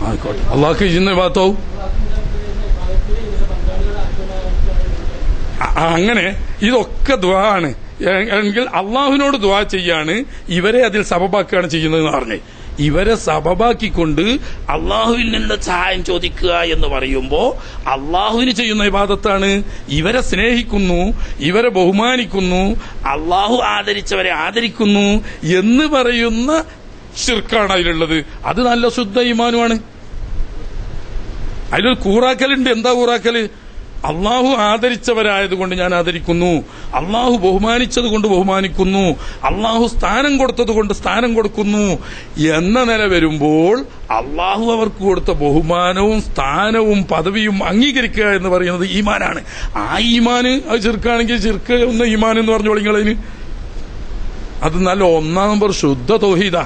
ആയിക്കോട്ടെ, അള്ളാഹ്ക്ക് ചെയ്യുന്ന വിഭാഗത്താവും. അങ്ങനെ ഇതൊക്കെ ദുആ ആണ് എങ്കിൽ അള്ളാഹുവിനോട് ദുആ ചെയ്യാണ്, ഇവരെ അതിൽ സബബാക്കുകയാണ് ചെയ്യുന്നതെന്ന് പറഞ്ഞേ. ഇവരെ സബബാക്കിക്കൊണ്ട് അള്ളാഹുവിൽ നിന്ന് സഹായം ചോദിക്കുക എന്ന് പറയുമ്പോ അള്ളാഹുവിന് ചെയ്യുന്ന ഇബാദത്താണ്. ഇവരെ സ്നേഹിക്കുന്നു, ഇവരെ ബഹുമാനിക്കുന്നു, അള്ളാഹു ആദരിച്ചവരെ ആദരിക്കുന്നു എന്ന് പറയുന്ന ശിർക്കാണ് അതിലുള്ളത്. അത് നല്ല ശുദ്ധ ഈമാനുമാണ്. അതിലൊരു കൂറാക്കലുണ്ട്. എന്താ കൂറാക്കല്? അള്ളാഹു ആദരിച്ചവരായതുകൊണ്ട് ഞാൻ ആദരിക്കുന്നു, അള്ളാഹു ബഹുമാനിച്ചത് കൊണ്ട് ബഹുമാനിക്കുന്നു, അള്ളാഹു സ്ഥാനം കൊടുത്തത് കൊണ്ട് സ്ഥാനം കൊടുക്കുന്നു എന്ന നില വരുമ്പോൾ അള്ളാഹു അവർക്ക് കൊടുത്ത ബഹുമാനവും സ്ഥാനവും പദവിയും അംഗീകരിക്കുക എന്ന് പറയുന്നത് ഈമാനാണ്. ആ ഈമാന് അത് ചിർക്കാണെങ്കിൽ ചിർക്ക് ഒന്ന് ഈമാൻ എന്ന് പറഞ്ഞു തുടങ്ങിയതിന് അത് നല്ല ഒന്നാം നമ്പർ ശുദ്ധ തൗഹീദാ.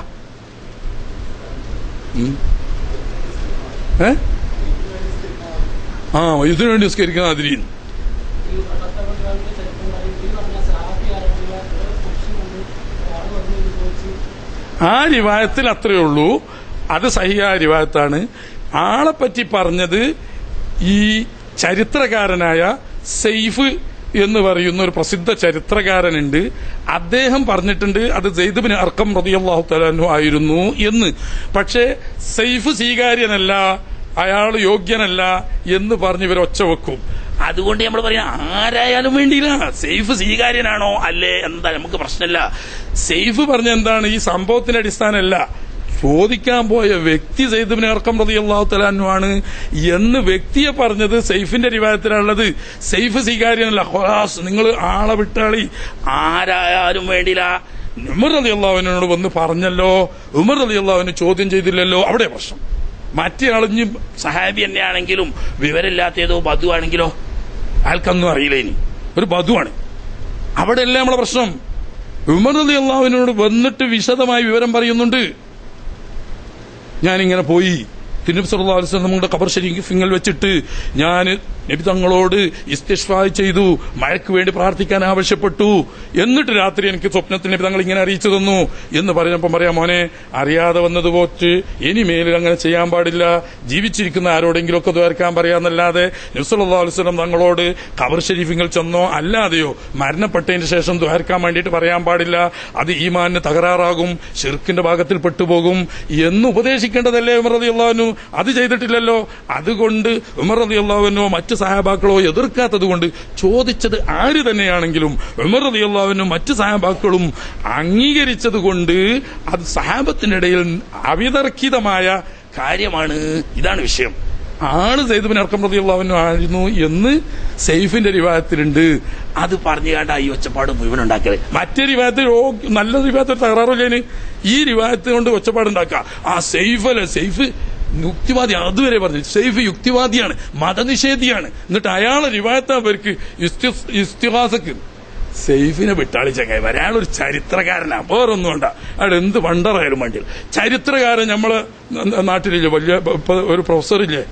ഇതിനു വേണ്ടി നിസ്കരിക്കുന്ന അതിരി ആ റിവായത്തിൽ അത്രയേ ഉള്ളൂ. അത് സഹിയായ റിവായത്താണ്. ആളെപ്പറ്റി പറഞ്ഞത് ഈ ചരിത്രകാരനായ സൈഫ് എന്ന് പറയുന്ന ഒരു പ്രസിദ്ധ ചരിത്രകാരനുണ്ട്. അദ്ദേഹം പറഞ്ഞിട്ടുണ്ട് അത് സെയ്ദ് ബിൻ അർഖം റളിയല്ലാഹു തആല അൻഹു ആയിരുന്നു എന്ന്. പക്ഷേ സൈഫ് സ്വീകാര്യനല്ല, അയാൾ യോഗ്യനല്ല എന്ന് പറഞ്ഞ് ഇവർ ഒച്ച വെക്കും. അതുകൊണ്ട് നമ്മൾ പറയാം ആരായാലും വേണ്ടിയില്ല, സൈഫ് സ്വീകാര്യനാണോ അല്ലേ എന്താ നമുക്ക് പ്രശ്നമില്ല. സൈഫ് പറഞ്ഞ എന്താണ് ഈ സംഭവത്തിന്റെ അടിസ്ഥാനമല്ല, ചോദിക്കാൻ പോയ വ്യക്തി സെയ്ദ് ബിൻ അർഖം റളിയല്ലാഹു തആല അൻഹു ആണ് എന്ന് വ്യക്തിയെ പറഞ്ഞത് സൈഫിന്റെ റിവായത്തിലുള്ളത്. സൈഫ് സ്വീകാര്യനല്ല, ഖലാസ് നിങ്ങൾ ആളെ വിട്ടാളി, ആരായാലും വേണ്ടിയില്ല. ഉമർ റളിയല്ലാഹുവിനോട് വന്ന് പറഞ്ഞല്ലോ, ഉമർ റളിയല്ലാഹുവിനെ ചോദ്യം ചെയ്തില്ലല്ലോ, അവിടെ പ്രശ്നം. മറ്റേ ആളിഞ്ഞ് സഹാബി തന്നെയാണെങ്കിലും വിവരമില്ലാത്ത ഏതോ ബധു ആണെങ്കിലോ അയാൾക്കൊന്നും അറിയില്ല, ഇനി ഒരു ബധുവാണ്, അവിടെയല്ല നമ്മളെ പ്രശ്നം. ഉമർ റളിയല്ലാഹുവിനോട് വന്നിട്ട് വിശദമായി വിവരം പറയുന്നുണ്ട്. ഞാനിങ്ങനെ പോയി തിരുനബി സല്ലല്ലാഹു അലൈഹി വസല്ലം നമ്മുടെ ഖബർ ശരീഫിൽ വെച്ചിട്ട് ഞാൻ നബി തങ്ങളോട് ഇസ്തിഗ്ഫാർ ചെയ്തു, മഴയ്ക്ക് വേണ്ടി പ്രാർത്ഥിക്കാൻ ആവശ്യപ്പെട്ടു. എന്നിട്ട് രാത്രി എനിക്ക് സ്വപ്നത്തിൽ നബി തങ്ങൾ ഇങ്ങനെ അറിയിച്ചു തന്നു എന്ന് പറഞ്ഞപ്പം പറയാം, മോനെ അറിയാതെ വന്നത് പോറ്റ് ഇനി മേലിൽ അങ്ങനെ ചെയ്യാൻ പാടില്ല, ജീവിച്ചിരിക്കുന്ന ആരോടെങ്കിലും ഒക്കെ ദ്വാരക്കാൻ പറയാന്നല്ലാതെ നബി സല്ലല്ലാഹു അലൈഹി വസല്ലം തങ്ങളോട് ഖബർ ശരീഫിൽ ചെന്നോ അല്ലാതെയോ മരണപ്പെട്ടതിന് ശേഷം ദ്വാരക്കാൻ വേണ്ടിയിട്ട് പറയാൻ പാടില്ല, അത് ഈമാനിന് തകരാറാകും, ശിർക്കിന്റെ ഭാഗത്തിൽ പെട്ടുപോകും എന്ന് ഉപദേശിക്കേണ്ടതല്ലേ ഉമർ റളിയല്ലാഹു അൻഹു? അത് ചെയ്തിട്ടില്ലല്ലോ. അതുകൊണ്ട് ഉമർ റളിയല്ലാഹു അൻഹു മറ്റ് സഹാബാക്കളോ എതിർക്കാത്തത് കൊണ്ട് ചോദിച്ചത് ആര് തന്നെയാണെങ്കിലും ഉമർ റളിയല്ലാഹു അൻഹു മറ്റ് സഹാബാക്കളും അംഗീകരിച്ചത് കൊണ്ട് അത് സഹാബത്തിനിടയിൽ അവിതർക്കിതമായ കാര്യമാണ്. ഇതാണ് വിഷയം. ആള് സെയ്ദ് ബിൻ അർഖം റളിയല്ലാഹു അൻഹു ആയിരുന്നു എന്ന് സൈഫിന്റെ റിവായത്തിലുണ്ട്. അത് പറഞ്ഞു കേട്ടാ ഈ ഒച്ചപ്പാട് മുഴുവൻ ഉണ്ടാക്കല്. മറ്റേ റിവായത്തിൽ നല്ല റിവായത്തിൽ തകരാറില്ലേന് ഈ റിവായത്ത് കൊണ്ട് ഒച്ചപ്പാടുണ്ടാക്കുക. ആ സൈഫല്ലേ, സൈഫ് യുക്തിവാദി. അതുവരെ പറഞ്ഞു സൈഫ് യുക്തിവാദിയാണ്, മതനിഷേധിയാണ്. എന്നിട്ട് അയാളെ റിവായത്താ പേർക്ക് ഇസ്തിഗാസക്ക്. സൈഫിനെ വിട്ടാളി ചങ്ങായി, അയാളൊരു ചരിത്രകാരനാ, വേറൊന്നും വേണ്ട. അയാൾ എന്ത് വണ്ടറായാലും വേണ്ടി. ചരിത്രകാരൻ നമ്മളെ നാട്ടിലില്ലേ, വലിയ ഒരു പ്രൊഫസറില്ലേ,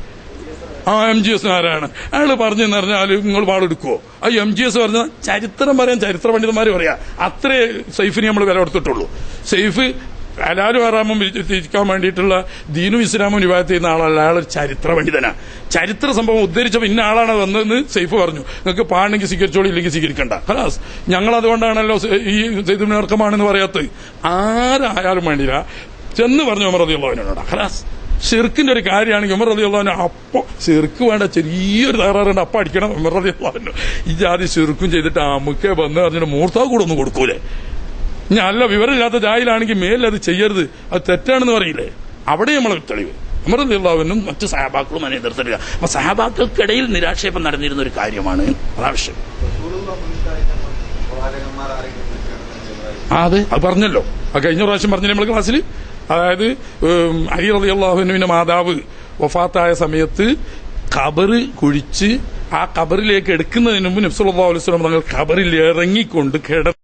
MGS നാരായണൻ, അയാൾ പറഞ്ഞെന്ന് പറഞ്ഞാൽ നിങ്ങൾ വാളെടുക്കുവോ? ആ MGS പറഞ്ഞ ചരിത്രം പറയാൻ ചരിത്ര പണ്ഡിതന്മാർ പറയാ, അത്രേ സൈഫിന് നമ്മൾ വില കൊടുത്തിട്ടുള്ളൂ. സൈഫ് ഹലാലും ഹറാമും തിരിക്കാൻ വേണ്ടിയിട്ടുള്ള ദീനും ഇസ്ലാമും റിവായത്ത് ചെയ്യുന്ന ആളല്ല, അയാളൊരു ചരിത്ര പണ്ഡിതനാ. ചരിത്ര സംഭവം ഉദ്ധരിച്ചപ്പോൾ ഇന്ന ആളാണ് വന്നതെന്ന് സൈഫ് പറഞ്ഞു. നിങ്ങൾക്ക് പാണെങ്കിൽ സ്വീകരിച്ചോളൂ, ഇല്ലെങ്കിൽ സ്വീകരിക്കണ്ട. ഖലാസ്. ഞങ്ങളതുകൊണ്ടാണല്ലോ ഈ സെയ്ദ് ബിൻ അർഖമാണെന്ന് പറയാത്തത്. ആരായാലും വേണ്ടില്ല ചെന്ന് പറഞ്ഞു ഉമർ റളിയല്ലാഹു അൻഹുവിനോട്. ഖലാസ്. ഷിർക്കിന്റെ ഒരു കാര്യമാണെങ്കിൽ ഉമർ റളിയല്ലാഹു അൻഹു അപ്പൊ ഷിർക്ക് വേണ്ട, ചെറിയൊരു തകരാറുണ്ട്, അപ്പൊ അടിക്കണം ഉമർ റളിയല്ലാഹു അൻഹു. ഈ ജാതി ഷിർക്കും ചെയ്തിട്ട് അമുക്കെ വന്ന് പറഞ്ഞിട്ട് മൂർത്താവ് കൂടെ ഒന്നും കൊടുക്കൂലേ. ഇനി അല്ല വിവരമില്ലാത്ത ജാഹിലാണെങ്കിൽ മേലത് ചെയ്യരുത്, അത് തെറ്റാണെന്ന് പറയില്ലേ, അവിടെ നമ്മളെ തെളിവ്. ഉമർ റളിയല്ലാഹു അൻഹുവും മറ്റു സഹാബാക്കളും അതിനെ എതിർത്തില്ല. അപ്പൊ സഹാബാക്കൾക്കിടയിൽ നിരാക്ഷേപം നടന്നിരുന്ന ഒരു കാര്യമാണ് അതാവശ്യം. അതെ, അത് പറഞ്ഞല്ലോ, അത് കഴിഞ്ഞ പ്രാവശ്യം പറഞ്ഞില്ലേ നമ്മൾ ക്ലാസ്സിൽ. അതായത് അലി റളിയല്ലാഹു അൻഹുവിന്റെ മാതാവ് വഫാത്തായ സമയത്ത് ഖബറ് കുഴിച്ച് ആ ഖബറിലേക്ക് എടുക്കുന്നതിന് മുമ്പ് നബി സല്ലല്ലാഹു അലൈഹി വസല്ലം തങ്ങൾ ഖബറിൽ ഇറങ്ങിക്കൊണ്ട് കിടന്നു.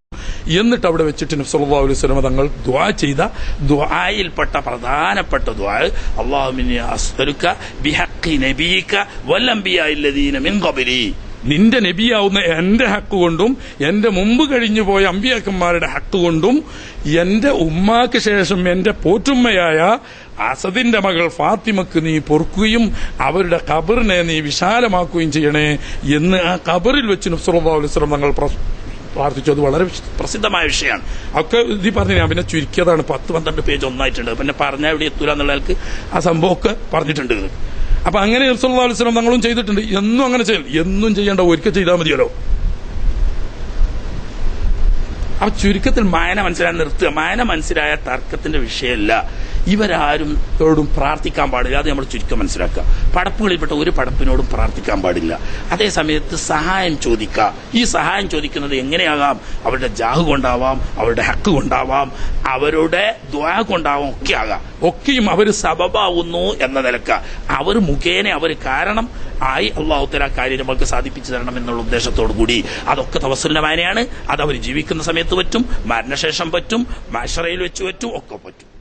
എന്നിട്ട് അവിടെ വെച്ചിട്ട് നബി സല്ലല്ലാഹു അലൈഹി വസല്ലം തങ്ങൾ ദുആ ചെയ്ത ദുആയിൽപ്പെട്ട പ്രധാനപ്പെട്ട ദുആ, അല്ലാഹുമ്മ ഇന്നി അസ്അലുക ബിഹഖി നബിയിക വൽ അൻബിയാഇല്ലദീന മിൻ ഖബ്ലി നിന്റെ നബിയാവുന്ന എന്റെ ഹക്ക് കൊണ്ടും എന്റെ മുമ്പ് കഴിഞ്ഞു പോയ അമ്പിയാക്കന്മാരുടെ ഹക്ക് കൊണ്ടും എന്റെ ഉമ്മാക്ക് ശേഷം എന്റെ പോറ്റുമ്മയായ അസദിന്റെ മകൾ ഫാത്തിമക്ക് നീ പൊറുക്കുകയും അവരുടെ ഖബറിനെ നീ വിശാലമാക്കുകയും ചെയ്യണേ എന്ന് ആ ഖബറിൽ വെച്ച് നബി സല്ലല്ലാഹു അലൈഹി വസല്ലം തങ്ങൾ പ്രാർത്ഥിച്ചു. അത് വളരെ പ്രസിദ്ധമായ വിഷയമാണ്. ഒക്കെ ഇത് പറഞ്ഞു ഞാൻ പിന്നെ ചുരുക്കിയതാണ്. 10-12 പേജ് ഒന്നായിട്ടുണ്ട്. പിന്നെ പറഞ്ഞാൽ ഇവിടെ എത്തൂല എന്നുള്ളവർക്ക് ആ സംഭവമൊക്കെ പറഞ്ഞിട്ടുണ്ട്. അപ്പൊ അങ്ങനെ നബി സല്ലല്ലാഹു അലൈഹി വസല്ലം തങ്ങളും ചെയ്തിട്ടുണ്ട്. എന്നും അങ്ങനെ ചെയ്യണം, എന്നും ചെയ്യേണ്ട, ഒരിക്കൽ ചെയ്താൽ മതിയല്ലോ. ആ ചുരുക്കത്തിൽ മായന മനസ്സിലാൻ നിർത്തുക. മായന മനസ്സിലായ തർക്കത്തിന്റെ വിഷയമല്ല. ഇവരാരും ോടും പ്രാർത്ഥിക്കാൻ പാടില്ല. അത് നമ്മൾ ചുരുക്കം മനസ്സിലാക്കുക. പടപ്പുകളിൽപ്പെട്ട ഒരു പടപ്പിനോടും പ്രാർത്ഥിക്കാൻ പാടില്ല. അതേ സമയത്ത് സഹായം ചോദിക്കുക. ഈ സഹായം ചോദിക്കുന്നത് എങ്ങനെയാകാം? അവരുടെ ജാഹ് കൊണ്ടാവാം, അവരുടെ ഹക്ക് കൊണ്ടാവാം, അവരുടെ ദുആ കൊണ്ടാവാം, ഒക്കെ ആകാം. ഒക്കെയും അവർ സബബാവുന്നു എന്ന നിലക്ക് അവർ മുഖേന അവർ കാരണം ആയി അല്ലാഹു തആല കാര്യം നമ്മൾക്ക് സാധിപ്പിച്ചു തരണം എന്നുള്ള ഉദ്ദേശത്തോടു കൂടി അതൊക്കെ തവസ്സുലിന്റെ മാനയാണ്. അത് അവർ ജീവിക്കുന്ന സമയത്ത് പറ്റും, മരണശേഷം പറ്റും, മഹ്ശറയിൽ വെച്ച് പറ്റും, ഒക്കെ പറ്റും.